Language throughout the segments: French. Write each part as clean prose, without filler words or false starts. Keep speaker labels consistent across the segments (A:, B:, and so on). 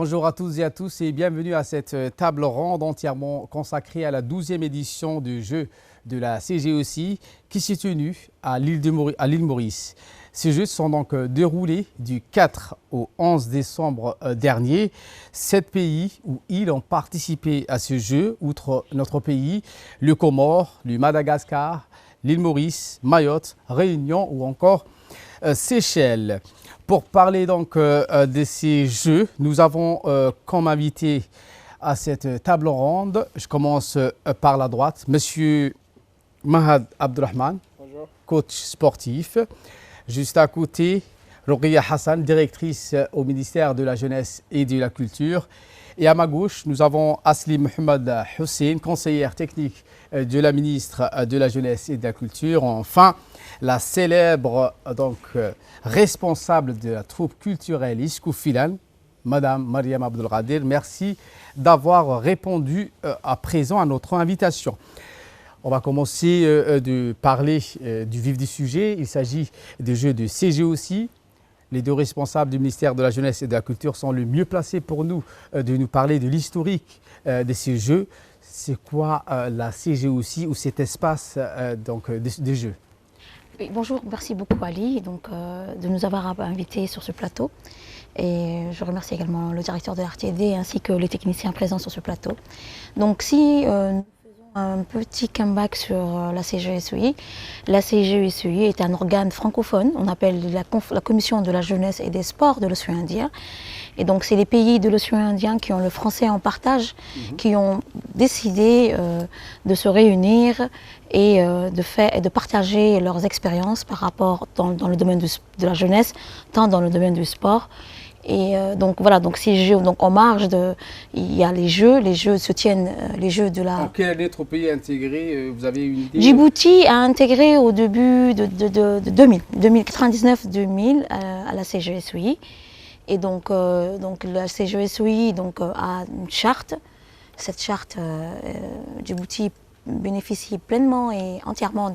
A: Bonjour à toutes et à tous et bienvenue à cette table ronde entièrement consacrée à la 12e édition du jeu de la CGOC qui s'est tenue à l'île Maurice. Ces jeux sont donc déroulés du 4 au 11 décembre dernier. 7 pays ou îles ont participé à ce jeu, outre notre pays, le Comores, le Madagascar, l'île Maurice, Mayotte, Réunion ou encore Seychelles. Pour parler donc de ces jeux, nous avons comme invité à cette table ronde, je commence par la droite, Monsieur Mahad Abdurrahman, coach sportif. Juste à côté, Roghia Hassan, directrice au ministère de la Jeunesse et de la Culture. Et à ma gauche, nous avons Asli Mohamed Hussein, conseillère technique de la ministre de la Jeunesse et de la Culture. Enfin, la célèbre responsable de la troupe culturelle Iskoufilan, Madame Mariam Abdelkader. Merci d'avoir répondu à présent à notre invitation. On va commencer de parler du vif du sujet. Il s'agit des jeux de CGOC. Les deux responsables du ministère de la Jeunesse et de la Culture sont le mieux placés pour nous de nous parler de l'historique de ces jeux. C'est quoi la CGOC ou cet espace des jeux?
B: Oui, bonjour, merci beaucoup Ali de nous avoir invités sur ce plateau. Et je remercie également le directeur de l'RTD ainsi que les techniciens présents sur ce plateau. Donc si nous faisons un petit comeback sur la CGSOI, la CGSOI est un organe francophone, on appelle la Commission de la Jeunesse et des Sports de l'Océan Indien. Et donc c'est les pays de l'Océan Indien qui ont le français en partage, qui ont décidé de se réunir et de partager leurs expériences par rapport dans le domaine de la jeunesse, tant dans le domaine du sport. Et donc voilà, donc ces jeux, donc en marge il y a les jeux se tiennent, les jeux de la...
A: En quelle année notre pays a intégré, vous avez une idée?
B: Djibouti a intégré au début de 1999-2000 à la CGSOI. Et donc la CGSOI a une charte. Cette charte, Djibouti bénéficie pleinement et entièrement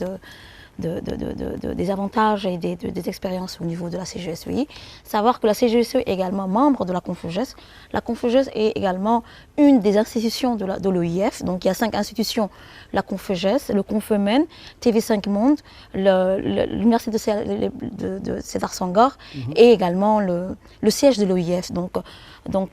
B: des avantages et des expériences au niveau de la CGSOI. Savoir que la CGSOI est également membre de la Confeges. La Confeges est également une des institutions de l'OIF. Donc il y a 5 institutions, la Confeges, le Confemen, TV5 Monde, l'Université de César Senghor et également le siège de l'OIF. Donc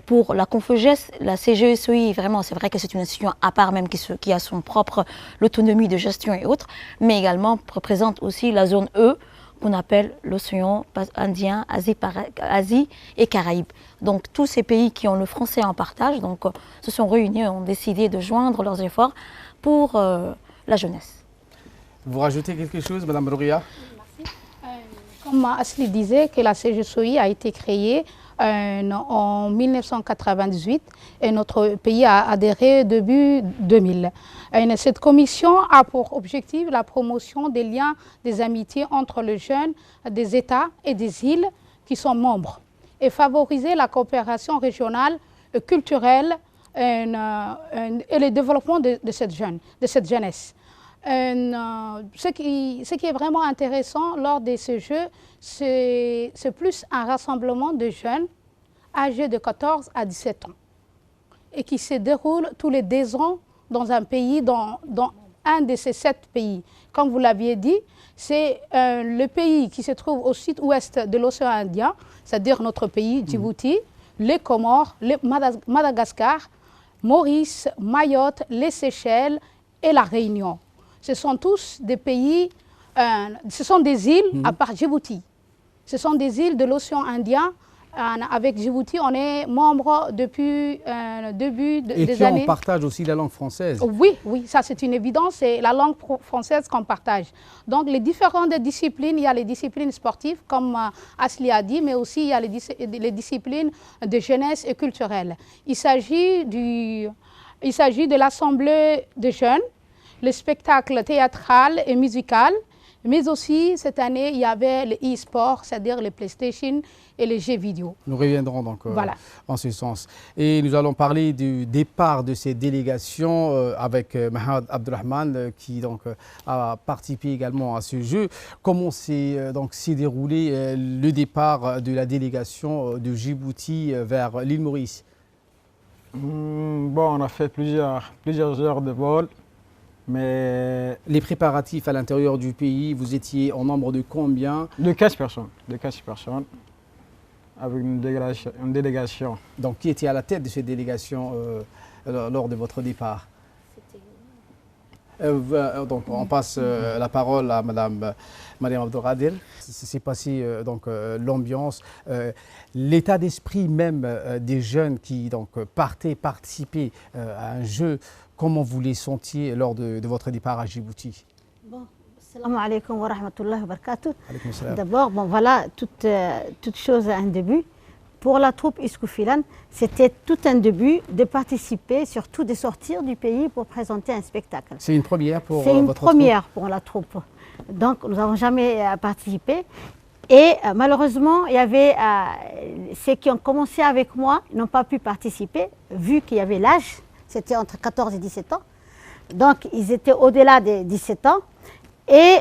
B: pour la Confeges, la CGSOI, vraiment, c'est vrai que c'est une institution à part même qui a son propre l'autonomie de gestion et autres, mais également représente aussi la zone E qu'on appelle l'océan Indien, Asie et Caraïbes. Donc tous ces pays qui ont le français en partage se sont réunis et ont décidé de joindre leurs efforts pour la jeunesse.
A: Vous rajoutez quelque chose, Madame Roghia?
C: Merci. Comme Asli disait, que la CGSOI a été créée en 1998 et notre pays a adhéré début 2000. Cette commission a pour objectif la promotion des liens, des amitiés entre les jeunes des États et des îles qui sont membres et favoriser la coopération régionale, culturelle et le développement de cette jeunesse. Ce qui est vraiment intéressant lors de ce jeu, c'est plus un rassemblement de jeunes âgés de 14 à 17 ans et qui se déroule tous les 2 ans dans un pays, dans un de ces 7 pays. Comme vous l'aviez dit, c'est le pays qui se trouve au sud-ouest de l'océan Indien, c'est-à-dire notre pays, Djibouti, les Comores, Madagascar, Maurice, Mayotte, les Seychelles et la Réunion. Ce sont tous des pays, ce sont des îles à part Djibouti. Ce sont des îles de l'océan Indien. Avec Djibouti, on est membre depuis le début des années.
A: Et on partage aussi la langue française.
C: Oui, ça c'est une évidence, c'est la langue française qu'on partage. Donc les différentes disciplines, il y a les disciplines sportives, comme Asli a dit, mais aussi il y a les disciplines de jeunesse et culturelle. Il s'agit de l'assemblée de jeunes, le spectacle théâtral et musical, mais aussi cette année, il y avait le e-sport, c'est-à-dire les PlayStation et les jeux vidéo.
A: Nous reviendrons donc en ce sens. Et nous allons parler du départ de ces délégations avec Mahad Abdurrahman qui a participé également à ce jeu. Comment s'est déroulé le départ de la délégation de Djibouti vers l'île Maurice?
D: Bon, on a fait plusieurs heures de vol, mais
A: Les préparatifs à l'intérieur du pays, vous étiez en nombre de combien?
D: de 15 personnes. De 15 personnes, avec une délégation.
A: Donc, qui était à la tête de cette délégation lors de votre départ? Donc, on passe la parole à Madame Mariam Abdelkader. C'est passé l'ambiance, l'état d'esprit même des jeunes qui donc partaient participer à un jeu. Comment vous les sentiez lors de votre départ à Djibouti?
E: Bon, salam alaikum wa rahmatullahi wa barakatuh.
A: Alaykoum salam.
E: D'abord, bon, voilà, toute chose a un début. Pour la troupe Iskoufilan, c'était tout un début de participer, surtout de sortir du pays pour présenter un spectacle.
A: C'est une première pour
E: C'est une
A: votre
E: première pour la troupe. Donc, nous n'avons jamais participé. Et malheureusement, il y avait ceux qui ont commencé avec moi n'ont pas pu participer, vu qu'il y avait l'âge. C'était entre 14 et 17 ans. Donc, ils étaient au-delà des 17 ans. Et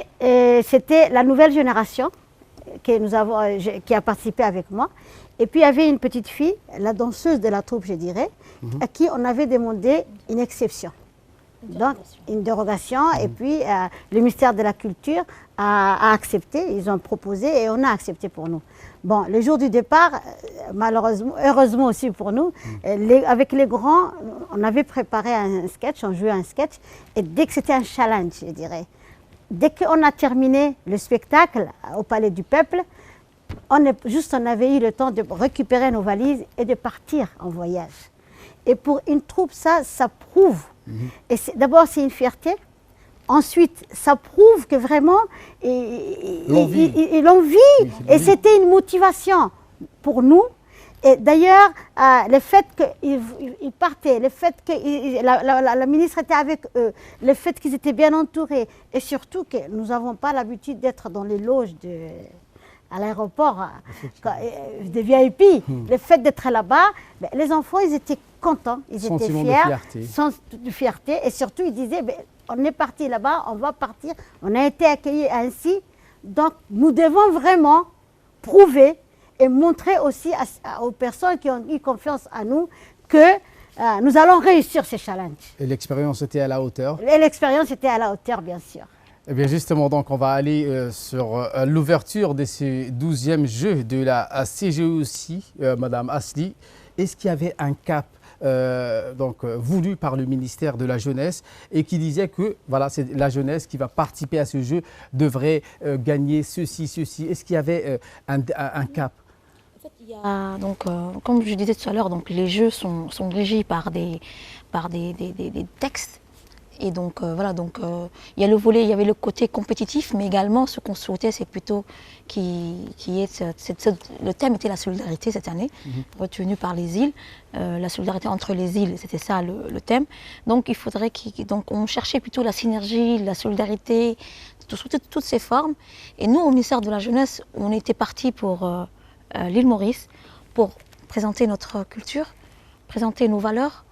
E: c'était la nouvelle génération qui a participé avec moi. Et puis, il y avait une petite fille, la danseuse de la troupe, je dirais, à qui on avait demandé une exception. Donc, une dérogation. Et puis, le ministère de la Culture a accepté. Ils ont proposé et on a accepté pour nous. Bon, le jour du départ, malheureusement, heureusement aussi pour nous, avec les grands, on avait préparé un sketch, on jouait un sketch. Et dès que c'était un challenge, je dirais, dès qu'on a terminé le spectacle au Palais du Peuple, on avait eu le temps de récupérer nos valises et de partir en voyage. Et pour une troupe, ça prouve. Et d'abord, c'est une fierté. Ensuite, ça prouve que vraiment,
A: l'envie.
E: Et c'était une motivation pour nous. Et d'ailleurs, le fait qu'ils partaient, le fait que la ministre était avec eux, le fait qu'ils étaient bien entourés, et surtout que nous n'avons pas l'habitude d'être dans les loges à l'aéroport de VIP. Le fait d'être là-bas, les enfants, ils étaient contents, ils étaient fiers, sens de fierté, et surtout ils disaient, on est parti là-bas, on va partir, on a été accueillis ainsi, donc nous devons vraiment prouver et montrer aussi aux personnes qui ont eu confiance en nous que nous allons réussir ces challenges.
A: Et l'expérience était à la hauteur?
E: Et l'expérience était à la hauteur, bien sûr.
A: Eh bien justement, donc on va aller sur l'ouverture de ces 12e Jeux de la CGE aussi, Madame Asli. Est-ce qu'il y avait un cap voulu par le ministère de la Jeunesse et qui disait que voilà, c'est la jeunesse qui va participer à ce jeu devrait gagner ceci. Est-ce qu'il y avait un cap?
B: En fait, il y a, donc, comme je disais tout à l'heure, donc les jeux sont régis par des textes. Et donc voilà, donc il y a le volet, il y avait le côté compétitif, mais également ce qu'on souhaitait, c'est plutôt le thème était la solidarité cette année, retenu par les îles, la solidarité entre les îles, c'était ça le thème. Donc il faudrait on cherchait plutôt la synergie, la solidarité, toutes ces formes. Et nous, au ministère de la Jeunesse, on était partis pour l'île Maurice pour présenter notre culture, présenter nos valeurs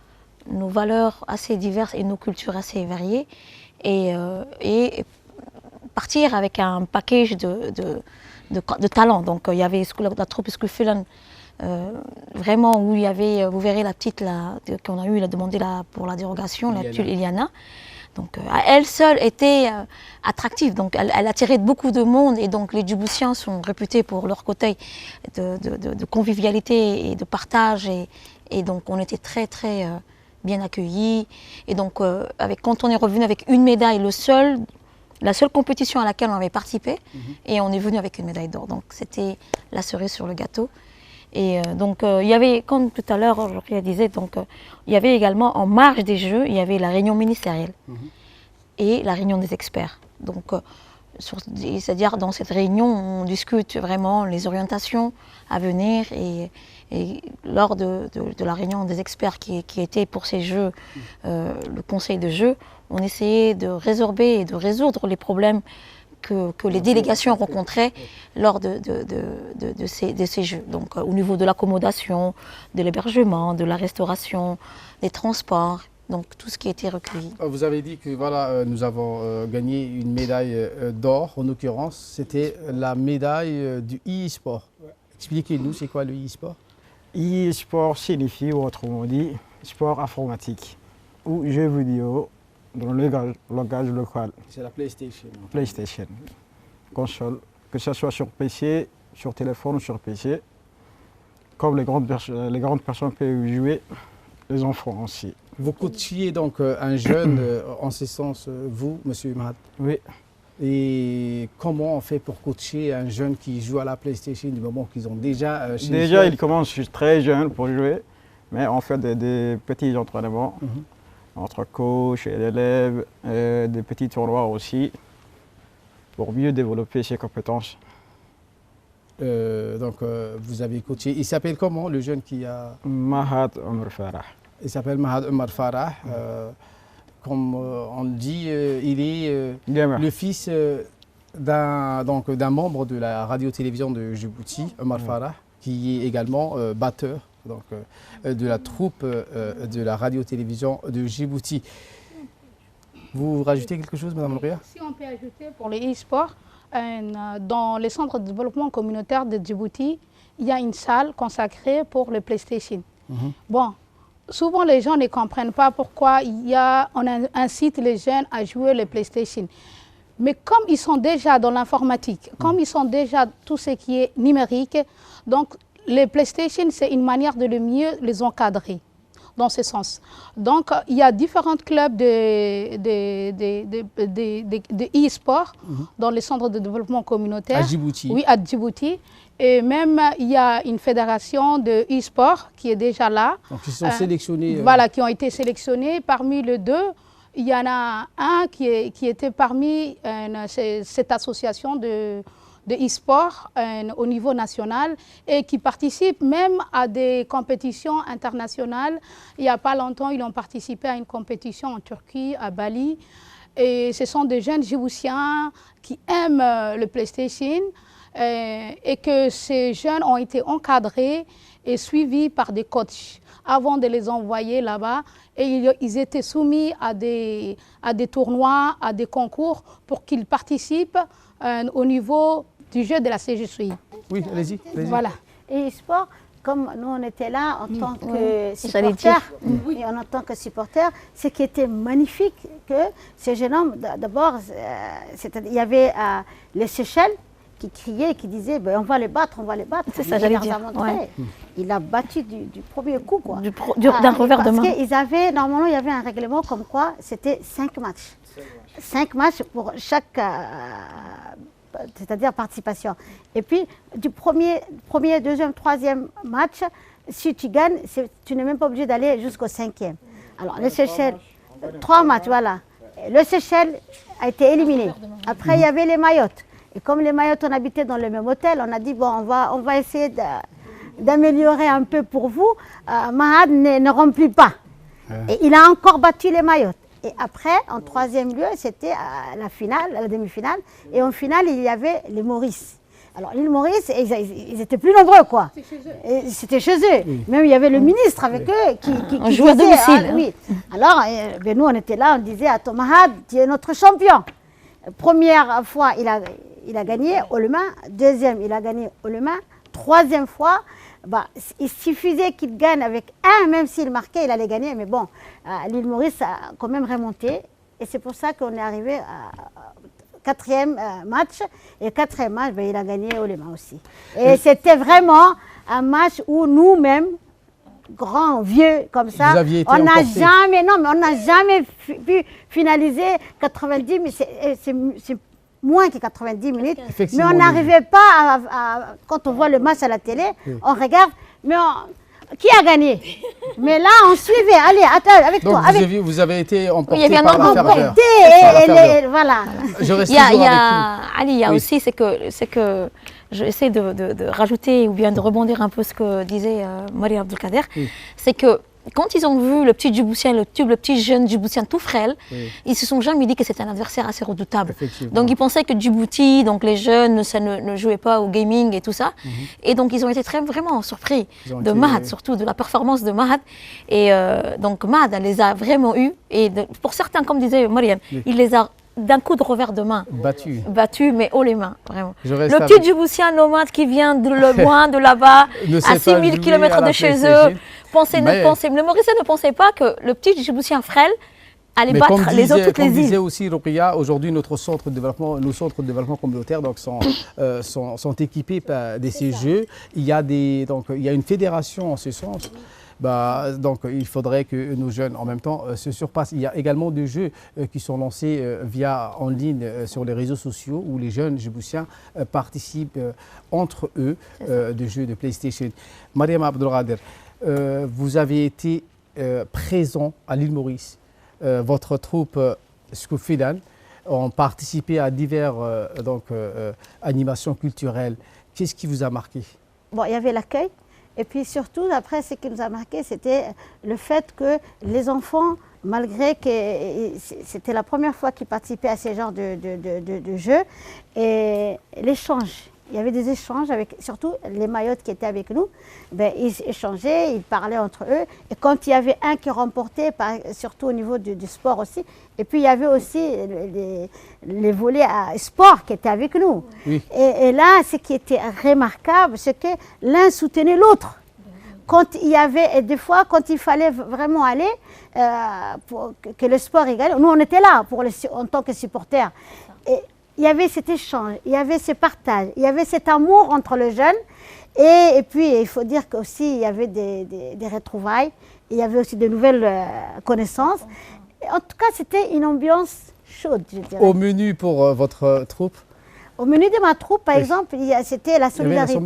B: assez diverses et nos cultures assez variées, et partir avec un package de talents. Donc il y avait la troupe Iskoufilan, vraiment où il y avait, vous verrez la petite qu'on a eu, il a demandé pour la dérogation, la tulle Iliana. Donc elle seule était attractive, donc elle attirait beaucoup de monde, et donc les Djiboutiens sont réputés pour leur côté de convivialité et de partage, et donc on était très très bien accueillis. Et donc quand on est revenu avec une médaille, la seule compétition à laquelle on avait participé, et on est venu avec une médaille d'or. Donc c'était la cerise sur le gâteau. Et donc il y avait, comme tout à l'heure je disais, donc il y avait également en marge des Jeux, il y avait la réunion ministérielle et la réunion des experts. Donc c'est-à-dire dans cette réunion, on discute vraiment les orientations à venir, et lors de la réunion des experts qui était pour ces Jeux, le conseil de Jeux, on essayait de résorber et de résoudre les problèmes que les délégations rencontraient lors de ces Jeux. Donc au niveau de l'accommodation, de l'hébergement, de la restauration, des transports, donc tout ce qui a été recueilli.
A: Vous avez dit que voilà, nous avons gagné une médaille d'or, en l'occurrence, c'était la médaille du e-sport. Expliquez-nous, c'est quoi le e-sport?
D: E-sport signifie, autrement dit, sport informatique ou jeux vidéo dans le langage local.
A: C'est la PlayStation.
D: PlayStation, console, que ce soit sur PC, sur téléphone ou sur PC. Comme les grandes personnes peuvent jouer, les enfants aussi.
A: Vous coachiez donc un jeune, en ce sens, vous, Monsieur Mahad.
D: Oui.
A: Et comment on fait pour coacher un jeune qui joue à la PlayStation du moment qu'ils ont déjà...
D: Déjà, ils commencent très jeunes pour jouer, mais on fait des petits entraînements entre coach et élèves, des petits tournois aussi, pour mieux développer ses compétences.
A: Vous avez coaché. Il s'appelle comment, le jeune qui a...
D: Mahad Omar Farah.
A: Il s'appelle Mahad Omar Farah. Comme on le dit, il est le fils d'un membre de la radio-télévision de Djibouti, Omar Farah, qui est également batteur de la troupe de la radio-télévision de Djibouti. Vous rajoutez quelque chose, Mme Louria?
C: Si on peut ajouter pour les e-sports, dans les centres de développement communautaire de Djibouti, il y a une salle consacrée pour le PlayStation. Bon, souvent les gens ne comprennent pas pourquoi on incite les jeunes à jouer le PlayStation. Mais comme ils sont déjà dans l'informatique, comme ils sont déjà tout ce qui est numérique, donc les PlayStation, c'est une manière de le mieux les encadrer. Dans ce sens. Donc, il y a différents clubs de e-sport dans les centres de développement communautaire.
A: À Djibouti.
C: Oui, à Djibouti. Et même, il y a une fédération de e-sport qui est déjà là.
A: Donc, ils sont sélectionnés.
C: Voilà, qui ont été sélectionnés. Parmi les deux, il y en a un qui était parmi cette association de e-sport au niveau national et qui participent même à des compétitions internationales. Il n'y a pas longtemps, ils ont participé à une compétition en Turquie, à Bali. Et ce sont des jeunes Djiboutiens qui aiment le PlayStation et que ces jeunes ont été encadrés et suivis par des coachs avant de les envoyer là-bas. Et ils étaient soumis à des tournois, à des concours pour qu'ils participent au niveau du jeu de la CGSUI.
A: Oui, allez-y.
C: Voilà.
E: Et sport, comme nous on était là en tant que supporters, et en tant que supporters, ce qui était magnifique, que ces jeunes hommes, d'abord, il y avait les Seychelles qui criaient, qui disaient ben, on va les battre, on va les battre.
B: C'est ça, j'allais dire.
E: Il a battu du premier coup, quoi.
B: D'un revers de main.
E: Parce qu'ils avaient, normalement, il y avait un règlement comme quoi c'était 5 matchs. 5 matchs pour chaque... c'est-à-dire participation. Et puis, du premier, deuxième, troisième match, si tu gagnes, tu n'es même pas obligé d'aller jusqu'au 5e. Alors, le Seychelles, 3 matchs, voilà. Le Seychelles a été éliminé. Après, il y avait les Mayotte. Et comme les Mayotte, on habitait dans le même hôtel, on a dit, bon, on va essayer d'améliorer un peu pour vous. Mahad ne remplit pas. Et il a encore battu les Mayotte. Et après, en troisième lieu, c'était la finale, la demi-finale. Et en finale, il y avait les Maurice. Alors, l'île Maurice, ils étaient plus nombreux, quoi. C'était chez eux. Oui. Même il y avait le ministre avec eux qui
B: jouait à domicile.
E: Oui. Alors, nous, on était là, on disait à Mahad, tu es notre champion. Première fois, il a gagné haut le main. Deuxième, il a gagné haut le main. Troisième fois, il suffisait qu'il gagne avec un, même s'il marquait, il allait gagner. Mais bon, l'île Maurice a quand même remonté. Et c'est pour ça qu'on est arrivé à 4e match. Et 4e match, il a gagné au Léman aussi. Et c'était vraiment un match où nous-mêmes, grands, vieux, comme ça, on n'a jamais pu finaliser 90, mais c'est moins que 90 minutes, mais on n'arrivait pas quand on voit le match à la télé, on regarde, mais qui a gagné? Mais là, on suivait, allez, attends, avec
A: donc
E: toi.
A: Vous avez été emporté
E: par
A: la ferveur.
E: Voilà.
B: Il y a aussi, c'est que j'essaie de rajouter ou bien de rebondir un peu ce que disait Maria Abdelkader, c'est que quand ils ont vu le petit Djiboutien, le petit jeune Djiboutien tout frêle, ils se sont jamais dit que c'était un adversaire assez redoutable. Donc ils pensaient que Djibouti, donc les jeunes, ça ne jouait pas au gaming et tout ça. Et donc ils ont été vraiment surpris de Mahad, surtout de la performance de Mahad. Et donc Mahad les a vraiment eus. Et pour certains, comme disait Mariam, il les a d'un coup de revers de main. Battu, mais haut les mains, vraiment. Le petit Djiboutien nomade qui vient de loin, de là-bas, à 6000 km de chez eux. Le Mauricien ne pensait pas que le petit Djiboutien frêle allait battre les autres, toutes les îles.
A: Comme disait aussi Rokhaya, aujourd'hui nos centres de développement communautaire sont équipés de ces jeux. Il y a une fédération en ce sens. Donc il faudrait que nos jeunes en même temps se surpassent. Il y a également des jeux qui sont lancés en ligne sur les réseaux sociaux où les jeunes djiboutiens participent entre eux des jeux de PlayStation. Mariam Abdelkader, vous avez été présent à l'île Maurice. Votre troupe Skoufilan ont participé à diverses animations culturelles. Qu'est-ce qui vous a marqué?
E: Bon, il y avait l'accueil. Et puis surtout, après, ce qui nous a marqué, c'était le fait que les enfants, malgré que c'était la première fois qu'ils participaient à ce genre de jeux, et l'échange. Il y avait des échanges avec, surtout les Mayottes qui étaient avec nous, ils échangeaient, ils parlaient entre eux. Et quand il y avait un qui remportait, surtout au niveau du sport aussi, et puis il y avait aussi les volets à sport qui étaient avec nous. Oui. Et là, ce qui était remarquable, c'est que l'un soutenait l'autre. Quand il y avait, et des fois, quand il fallait vraiment aller, pour que le sport égale, nous on était là en tant que supporters. Et il y avait cet échange, il y avait ce partage, il y avait cet amour entre les jeunes. Et puis, il faut dire qu'aussi, il y avait des retrouvailles, il y avait aussi de nouvelles connaissances. En tout cas, c'était une ambiance chaude, je dirais.
A: Au menu pour votre troupe?
E: Au menu de ma troupe, par exemple, c'était la solidarité.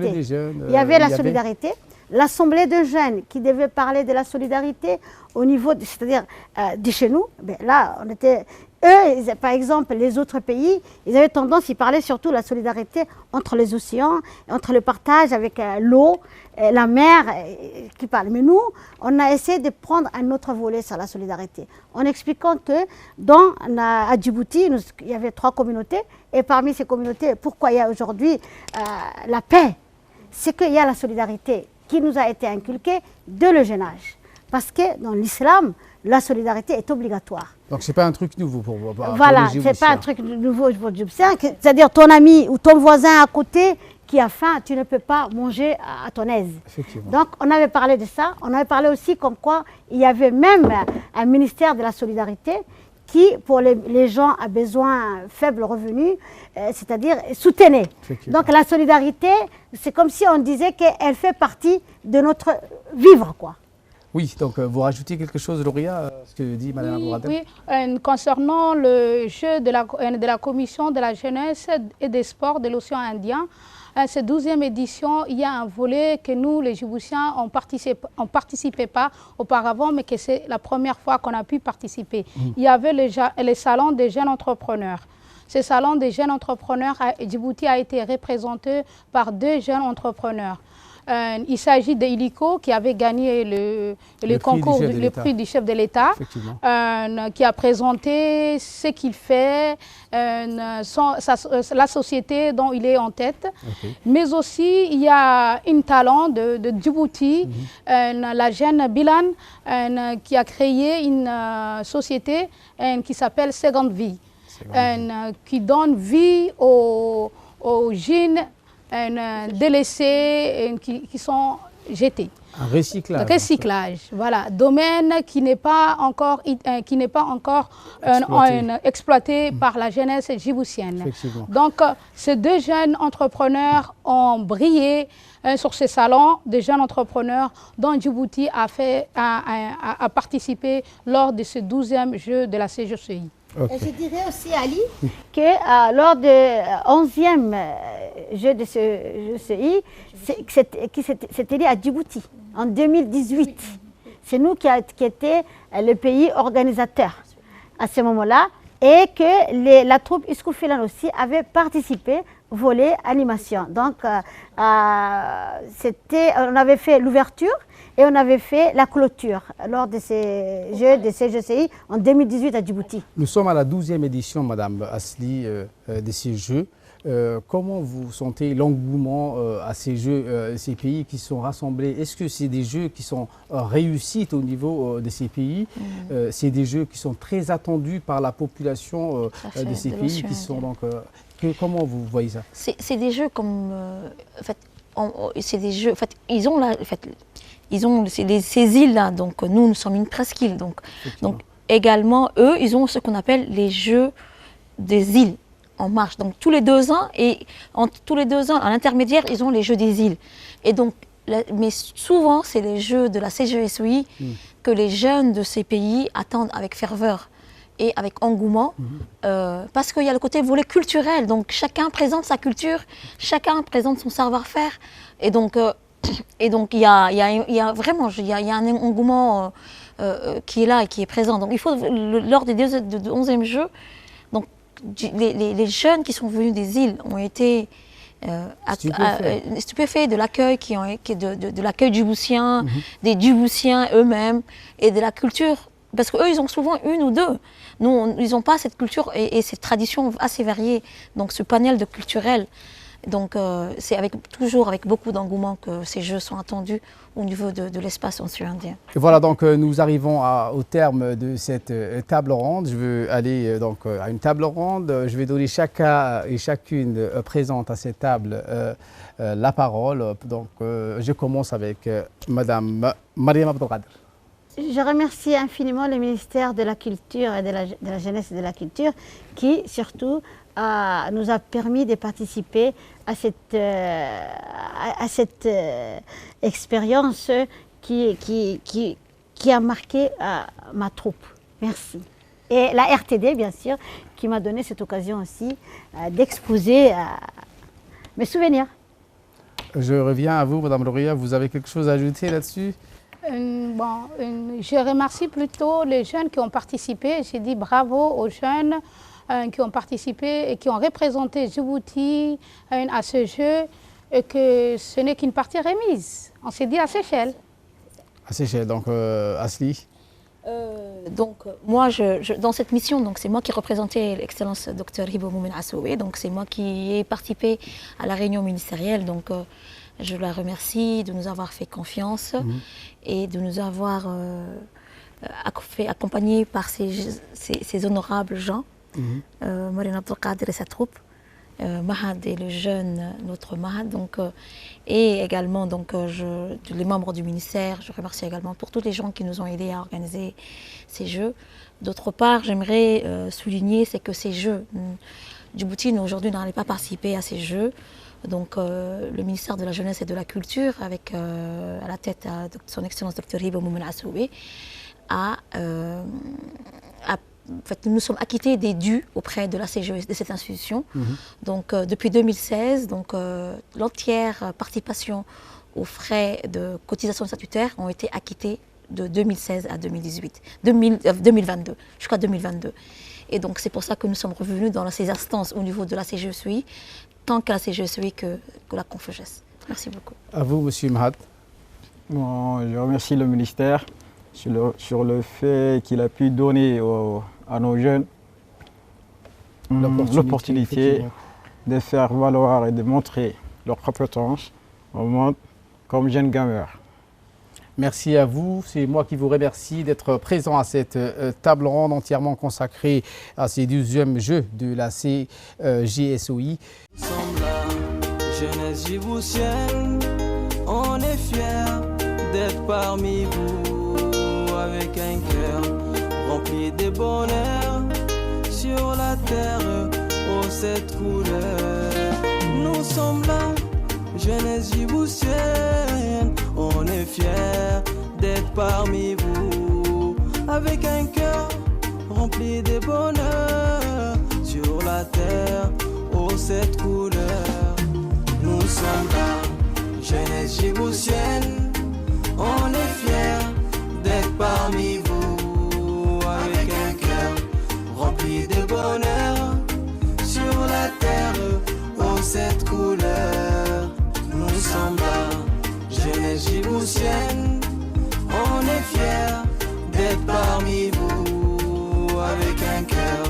E: Il y avait la solidarité. L'assemblée de jeunes qui devait parler de la solidarité au niveau, c'est-à-dire de chez nous, là, on était... Eux, par exemple, les autres pays, ils avaient tendance, ils parlaient surtout de la solidarité entre les océans, entre le partage avec l'eau, la mer qui parle. Mais nous, on a essayé de prendre un autre volet sur la solidarité, en expliquant que à Djibouti, il y avait 3 communautés, et parmi ces communautés, pourquoi il y a aujourd'hui la paix? C'est qu'il y a la solidarité qui nous a été inculquée dès le jeune âge. Parce que dans l'islam, la solidarité est obligatoire.
A: Donc ce n'est pas un truc nouveau pour vous?
E: Voilà, ce n'est pas un truc nouveau pour les Djiboutiens. C'est-à-dire ton ami ou ton voisin à côté qui a faim, tu ne peux pas manger à ton aise. Donc on avait parlé de ça. On avait parlé aussi comme quoi il y avait même un ministère de la solidarité qui, pour les gens à besoin faible revenu, c'est-à-dire soutenait. Donc la solidarité, c'est comme si on disait qu'elle fait partie de notre vivre, quoi.
A: Oui, donc vous rajoutez quelque chose, Rokhaya, ce que dit Mme Abdelkader?
C: Oui, concernant le jeu de la Commission de la jeunesse et des sports de l'océan Indien, cette 12e édition, il y a un volet que nous, les Djiboutiens, on participait pas auparavant, mais que c'est la première fois qu'on a pu participer. Il y avait les salons des jeunes entrepreneurs. Ce salon des jeunes entrepreneurs à Djibouti a été représenté par 2 jeunes entrepreneurs. Il s'agit d'Hélico qui avait gagné le concours, le prix du chef de l'État, qui a présenté ce qu'il fait, la société dont il est en tête. Mais aussi, il y a un talent de Djibouti, la jeune Bilan, qui a créé une société qui s'appelle Seconde Vie, qui donne vie aux jeunes délaissés qui sont jetés.
A: Un recyclage.
C: Recyclage, voilà. Domaine qui n'est pas encore exploité par la jeunesse djiboutienne. Donc, ces 2 jeunes entrepreneurs ont brillé sur ces salons, des jeunes entrepreneurs dont Djibouti a participé lors de ce 12e jeu de la CGCI.
E: Et je dirais aussi, Ali, que lors du 11e jeu de ce GCI, qui s'est tenu à Djibouti en 2018. C'est nous qui étions le pays organisateur à ce moment-là, et que la troupe Skoufilan aussi avait participé, volet animation. Donc, on avait fait l'ouverture et on avait fait la clôture lors de ces jeux de CGCI en 2018 à Djibouti.
A: Nous sommes à la 12e édition, Madame Asli, de ces jeux. Comment vous sentez l'engouement à ces jeux, ces pays qui sont rassemblés? Est-ce que c'est des jeux qui sont réussites au niveau de ces pays? C'est des jeux qui sont très attendus par la population de ces pays qui sont donc... comment vous voyez ça?
B: C'est des jeux comme... en fait, c'est des jeux... En fait, ils ont là... En fait, ils ont ces îles-là, donc nous sommes une presqu'île. Donc également, eux, ils ont ce qu'on appelle les jeux des îles en marche. Donc tous les 2 ans, tous les 2 ans, à l'intermédiaire, ils ont les jeux des îles. Et donc, mais souvent, c'est les jeux de la CGSOI que les jeunes de ces pays attendent avec ferveur et avec engouement, parce qu'il y a le côté volet culturel. Donc chacun présente sa culture, chacun présente son savoir-faire. Et donc il y a vraiment un engouement qui est là et qui est présent. Donc il faut, lors des 11e jeux, donc, les jeunes qui sont venus des îles ont été stupéfaits de l'accueil de l'accueil djiboutien, des Djiboutiens eux-mêmes et de la culture. Parce qu'eux, ils ont souvent une ou deux. Nous, ils n'ont pas cette culture et cette tradition assez variée. Donc ce panel de culturel. Donc c'est toujours avec beaucoup d'engouement que ces jeux sont attendus au niveau de l'espace océan-indien.
A: Voilà, donc nous arrivons au terme de cette table ronde. Je veux aller donc à une table ronde. Je vais donner chacun et chacune présente à cette table la parole. Donc je commence avec Madame Mariam Abdelkader.
E: Je remercie infiniment le ministère de la Culture et de la Jeunesse et de la Culture qui, surtout, nous a permis de participer à cette expérience qui a marqué ma troupe. Merci. Et la RTD, bien sûr, qui m'a donné cette occasion aussi d'exposer mes souvenirs.
A: Je reviens à vous, Madame Louria. Vous avez quelque chose à ajouter là-dessus?
C: Je remercie plutôt les jeunes qui ont participé. J'ai dit bravo aux jeunes qui ont participé et qui ont représenté Djibouti à ce jeu, et que ce n'est qu'une partie remise. On s'est dit à Seychelles.
A: À Seychelles, donc Asli.
B: Donc moi, dans cette mission, donc c'est moi qui représentais l'excellence Dr Hibo Moumen Assoué. Donc c'est moi qui ai participé à la réunion ministérielle. Donc je la remercie de nous avoir fait confiance et de nous avoir fait accompagner par ces honorables gens. Mariam Abdelkader et sa troupe, Mahad et le jeune, notre Mahad, donc, et également donc, les membres du ministère. Je remercie également pour tous les gens qui nous ont aidés à organiser ces jeux. D'autre part, j'aimerais souligner, c'est que ces jeux, Djibouti aujourd'hui n'allait pas participer à ces jeux. Donc le ministère de la Jeunesse et de la Culture, avec à la tête son Excellence Dr Hibo Moumen Assoué, en fait, nous nous sommes acquittés des dus auprès de la CGE, de cette institution. Donc, depuis 2016, donc, l'entière participation aux frais de cotisation statutaire ont été acquittées de 2016 à 2022, jusqu'à 2022. Et donc, c'est pour ça que nous sommes revenus dans ces instances au niveau de la CGSOI, tant qu'à la CGSOI que la CONFEJES. Merci beaucoup.
A: À vous, Monsieur Mahad.
D: Bon, je remercie le ministère sur le fait qu'il a pu donner à nos jeunes l'opportunité de faire valoir et de montrer leurs compétences au monde comme jeunes gamers.
A: Merci à vous. C'est moi qui vous remercie d'être présent à cette table ronde entièrement consacrée à ces 12e Jeux de la CGSOI.
F: Jeunesse djiboutienne, on est fiers d'être parmi vous avec un cœur rempli de bonheur sur la terre aux 7 couleurs. Nous sommes là, jeunesse djiboutienne, on est fiers d'être parmi vous avec un cœur rempli de bonheur sur la terre aux 7 couleurs. Nous sommes là, jeunesse djiboutienne, on est fiers d'être parmi vous avec un cœur rempli de bonheur sur la terre aux 7 couleurs. Nous sommes là, jeunesse djiboutienne, on est fiers d'être parmi vous avec un cœur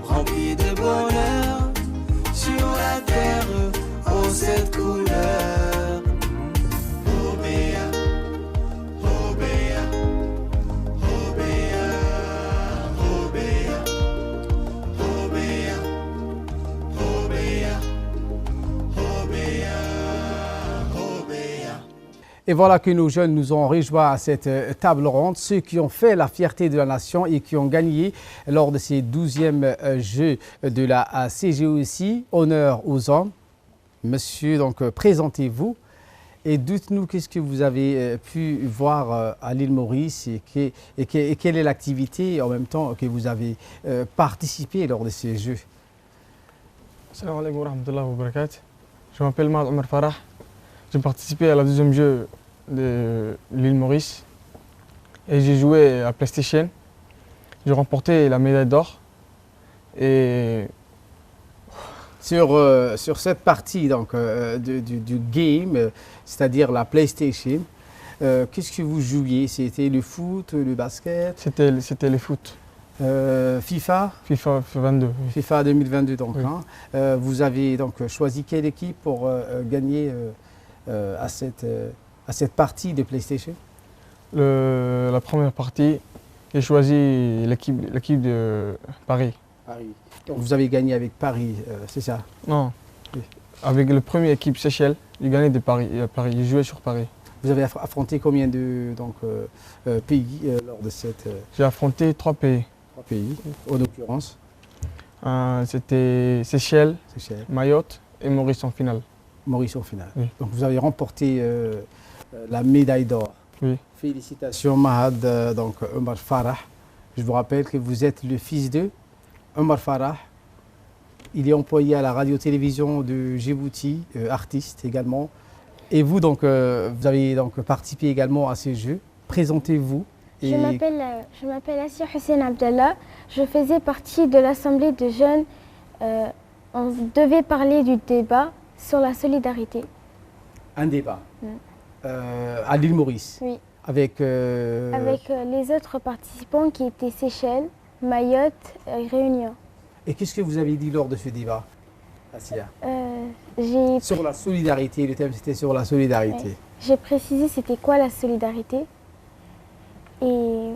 F: rempli de bonheur sur la terre
A: Et voilà que nos jeunes nous ont rejoints à cette table ronde, ceux qui ont fait la fierté de la nation et qui ont gagné lors de ces 12e Jeux de la CGOC. Honneur aux hommes. Monsieur, donc présentez-vous et dites-nous qu'est-ce que vous avez pu voir à l'île Maurice et quelle est l'activité en même temps que vous avez participé lors de ces Jeux.
G: Salam alaikum wa rahmatullahi wa barakatuh. Je m'appelle Mahad Omar Farah. J'ai participé à la deuxième jeu de l'île Maurice et j'ai joué à PlayStation. J'ai remporté la médaille d'or. Et
A: sur cette partie donc, du game, c'est-à-dire la PlayStation, qu'est-ce que vous jouiez? C'était le foot, le basket?
G: c'était le foot.
A: FIFA
G: 22. Oui.
A: FIFA 2022 donc.
G: Oui.
A: Hein. Vous avez donc choisi quelle équipe pour gagner à cette partie de PlayStation?
G: La première partie, j'ai choisi l'équipe de Paris.
A: Paris. Donc vous avez gagné avec Paris, c'est ça?
G: Non,
A: Oui.
G: avec le premier équipe Seychelles, j'ai gagné de Paris. J'ai joué sur Paris.
A: Vous avez affronté combien de pays lors de cette
G: J'ai affronté 3 pays.
A: 3 pays, en l'occurrence?
G: C'était Seychelles,
A: Seychelles,
G: Mayotte et Maurice en finale.
A: Maurice au final.
G: Oui.
A: Donc vous avez remporté la médaille d'or.
G: Oui.
A: Félicitations Mahad, donc Omar Farah. Je vous rappelle que vous êtes le fils de Omar Farah. Il est employé à la radio-télévision de Djibouti, artiste également. Et vous, donc, vous avez donc participé également à ces Jeux. Présentez-vous.
H: Je m'appelle Assia Hussein Abdallah. Je faisais partie de l'Assemblée de jeunes. On devait parler du débat sur la solidarité.
A: Un débat à l'île Maurice.
H: Oui.
A: Avec,
H: Avec les autres participants qui étaient Seychelles, Mayotte et Réunion.
A: Et qu'est-ce que vous avez dit lors de ce débat, Assia?
H: J'ai
A: Sur la solidarité, le thème c'était sur la solidarité.
H: Ouais. J'ai précisé c'était quoi la solidarité. Et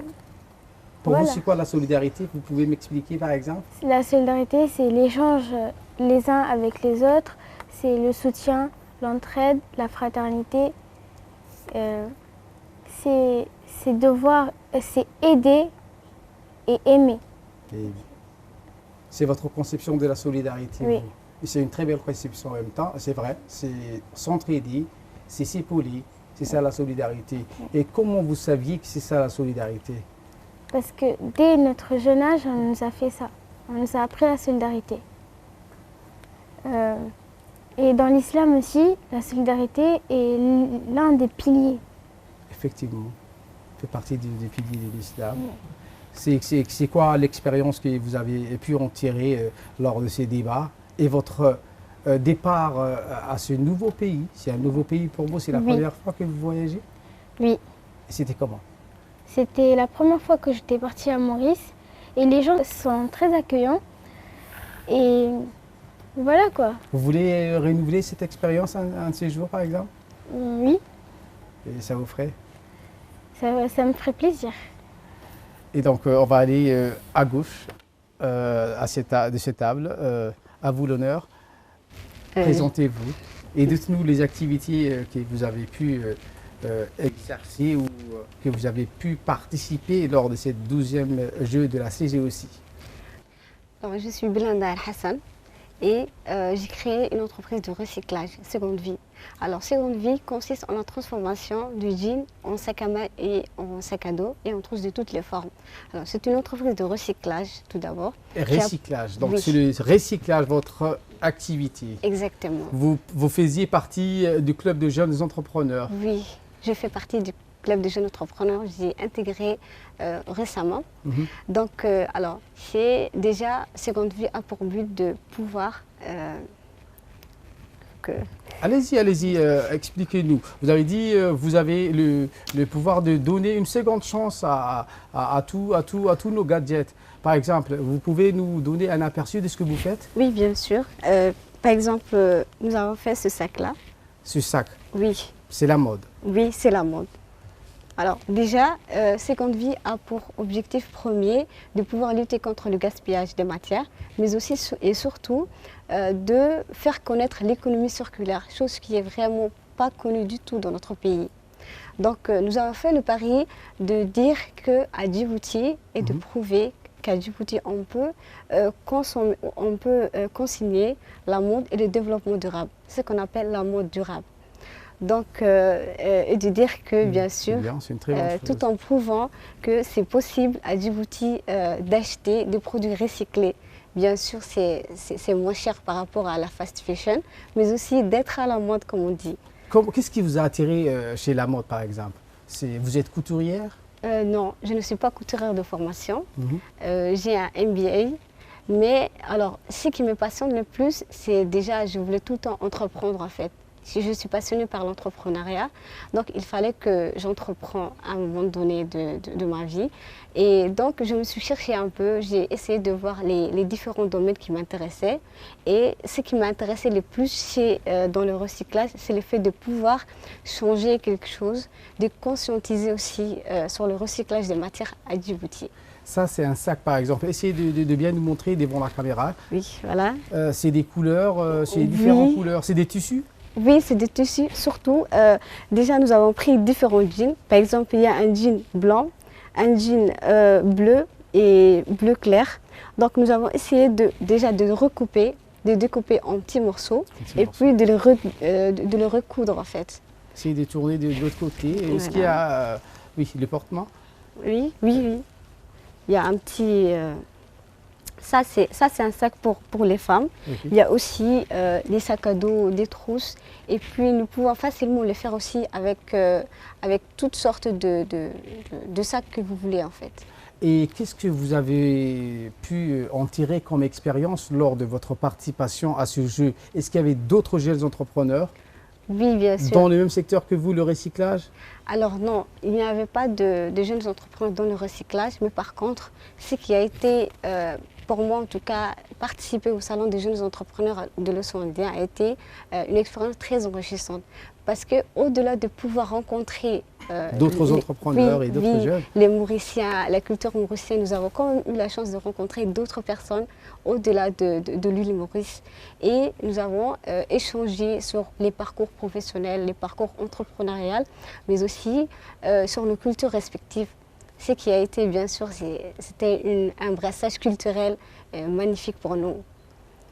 A: Pour
H: voilà.
A: vous, c'est quoi la solidarité? Vous pouvez m'expliquer par exemple?
H: La solidarité, c'est l'échange les uns avec les autres, c'est le soutien, l'entraide, la fraternité. C'est devoir, c'est aider et aimer.
A: Et c'est votre conception de la solidarité.
H: Oui.
A: vous. Et c'est une très belle conception en même temps, c'est vrai. C'est s'entraider, c'est s'épauler, c'est ça la solidarité. Et comment vous saviez que c'est ça la solidarité?
H: Parce que dès notre jeune âge, on nous a fait ça. On nous a appris la solidarité. Et dans l'islam aussi, la solidarité est l'un des piliers.
A: Effectivement, ça fait partie des piliers de l'islam. C'est quoi l'expérience que vous avez pu en tirer lors de ces débats et votre départ à ce nouveau pays? C'est un nouveau pays pour vous, c'est la
H: Oui.
A: première fois que vous voyagez?
H: Oui,
A: Et c'était comment?
H: c'était la première fois que j'étais partie à Maurice et les gens sont très accueillants. Et voilà quoi.
A: Vous voulez renouveler cette expérience un de ces jours par exemple?
H: Oui,
A: Et ça vous ferait?
H: ça me ferait plaisir.
A: Et donc, on va aller à gauche de cette table. À vous l'honneur. Présentez-vous et dites-nous les activités que vous avez pu exercer ou que vous avez pu participer lors de cette 12e jeu de la CGOC.
I: Alors, je suis Belanda El Hassan et j'ai créé une entreprise de recyclage, Seconde Vie. Alors, Seconde Vie consiste en la transformation du jean en sac à main et en sac à dos et en trousse de toutes les formes. Alors, c'est une entreprise de recyclage tout d'abord.
A: Recyclage, donc
I: Oui.
A: c'est le recyclage, votre activité.
I: Exactement.
A: Vous faisiez partie du club de jeunes entrepreneurs.
I: Oui, je fais partie du club de jeunes entrepreneurs. J'ai intégré récemment.
A: Mhm.
I: Donc, alors, c'est déjà Seconde Vie a pour but de pouvoir
A: Allez-y, expliquez-nous. Vous avez dit vous avez le pouvoir de donner une seconde chance à tous nos gadgets. Par exemple, vous pouvez nous donner un aperçu de ce que vous faites?
I: Oui, bien sûr. Par exemple, nous avons fait ce sac-là.
A: Ce sac,
I: Oui,
A: c'est la mode.
I: oui, c'est la mode. Alors déjà, Seconde Vie a pour objectif premier de pouvoir lutter contre le gaspillage des matières, mais aussi et surtout de faire connaître l'économie circulaire, chose qui est vraiment pas connue du tout dans notre pays. Donc nous avons fait le pari de dire qu'à Djibouti et de prouver qu'à Djibouti on peut consigner la mode et le développement durable, ce qu'on appelle la mode durable. Donc, et de dire que, bien sûr, tout en prouvant que c'est possible à Djibouti d'acheter des produits recyclés. Bien sûr, c'est moins cher par rapport à la fast fashion, mais aussi d'être à la mode, comme on dit.
A: Qu'est-ce qui vous a attiré chez la mode, par exemple? Vous êtes couturière?
I: Non, je ne suis pas couturière de formation. J'ai un MBA. Mais alors, ce qui me passionne le plus, c'est déjà, je voulais tout le temps entreprendre en fait. Je suis passionnée par l'entrepreneuriat, donc il fallait que j'entreprends à un moment donné de ma vie. Et donc je me suis cherchée un peu, j'ai essayé de voir les différents domaines qui m'intéressaient. Et ce qui m'intéressait le plus dans le recyclage, c'est le fait de pouvoir changer quelque chose, de conscientiser aussi sur le recyclage des matières à Djibouti.
A: Ça, c'est un sac, par exemple. Essayez de bien nous montrer devant la caméra.
I: Oui, voilà.
A: C'est des couleurs, c'est différentes couleurs, c'est des tissus?
I: Oui, c'est des tissus, surtout. Déjà, nous avons pris différents jeans. Par exemple, il y a un jean blanc, un jean bleu et bleu clair. Donc, nous avons essayé déjà de recouper, de découper en petits morceaux et puis de le recoudre, en fait.
A: Essayez de tourner de l'autre côté. Est-ce qu'il y a oui, le portement?
I: Oui, oui, oui. Il y a un petit... Ça, c'est un sac pour les femmes. Il y a aussi les sacs à dos, des trousses. Et puis, nous pouvons facilement les faire aussi avec toutes sortes de sacs que vous voulez, en fait.
A: Et qu'est-ce que vous avez pu en tirer comme expérience lors de votre participation à ce jeu? Est-ce qu'il y avait d'autres jeunes entrepreneurs?
I: Oui, bien sûr.
A: Dans le même secteur que vous, le recyclage?
I: Alors non, il n'y avait pas de jeunes entrepreneurs dans le recyclage, mais par contre, ce qui a été, pour moi en tout cas, participer au salon des jeunes entrepreneurs de l'océan Indien a été une expérience très enrichissante. Parce qu'au-delà de pouvoir rencontrer
A: d'autres entrepreneurs et d'autres jeunes,
I: les Mauriciens, la culture mauricienne, nous avons quand même eu la chance de rencontrer d'autres personnes au-delà de l'île Maurice. Et nous avons échangé sur les parcours professionnels, les parcours entrepreneuriaux, mais aussi sur nos cultures respectives. Ce qui a été, bien sûr, c'était un brassage culturel magnifique pour nous.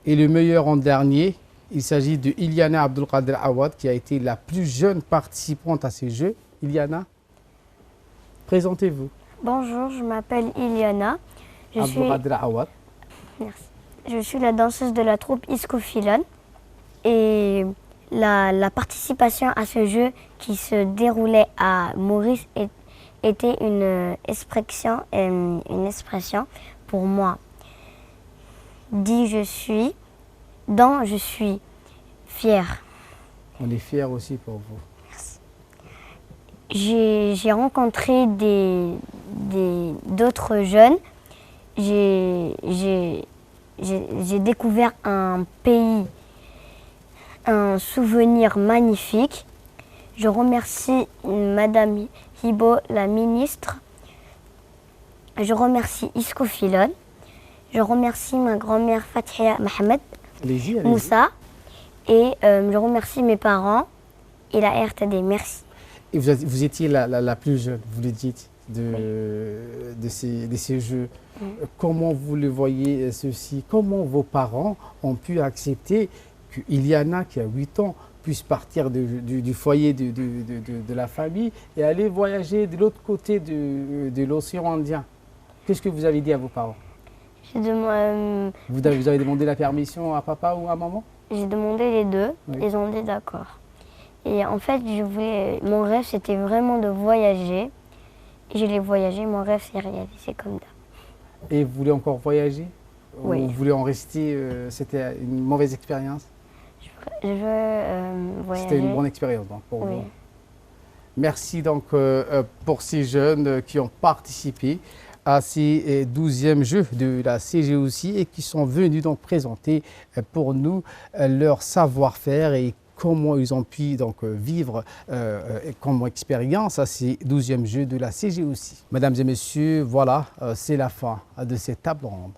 A: Et le meilleur en dernier, il s'agit de Iliana Abdelkader Awad, qui a été la plus jeune participante à ces Jeux. Iliana, présentez-vous.
J: Bonjour, je m'appelle Iliana.
A: Abdelkader Awad.
J: Merci. Je suis la danseuse de la troupe Iskofilan. Et la participation à ce jeu qui se déroulait à Maurice était une expression pour moi. Dit je suis, dans je suis fière.
A: On est fiers aussi pour vous.
J: Merci. J'ai rencontré d'autres jeunes. J'ai découvert un pays, un souvenir magnifique. Je remercie Madame Hibo, la ministre. Je remercie Iskofilan. Je remercie ma grand-mère Fathia Mohamed Moussa. Et je remercie mes parents et la RTD. Merci.
A: Et vous étiez la plus jeune, vous le dites, de ces Jeux. Comment vous le voyez ceci? Comment vos parents ont pu accepter qu'Iliana, qui a 8 ans, puisse partir du foyer de la famille et aller voyager de l'autre côté de l'océan Indien? Qu'est-ce que vous avez dit à vos parents? Vous avez demandé la permission à papa ou à maman?
J: J'ai demandé les deux, ils ont dit d'accord. Et en fait, mon rêve c'était vraiment de voyager. Et je l'ai voyagé, mon rêve s'est réalisé comme ça.
A: Et vous voulez encore voyager?
J: Oui.
A: Ou vous voulez en rester? C'était une mauvaise expérience?
J: Je veux voyager.
A: C'était une bonne expérience donc, pour vous.
J: Oui.
A: Merci donc pour ces jeunes qui ont participé à ces 12e Jeux de la CGOC et qui sont venus donc présenter pour nous leur savoir-faire et comment ils ont pu donc vivre comme expérience à ces 12e Jeux de la CGOC. Mesdames et messieurs, voilà, c'est la fin de cette table ronde.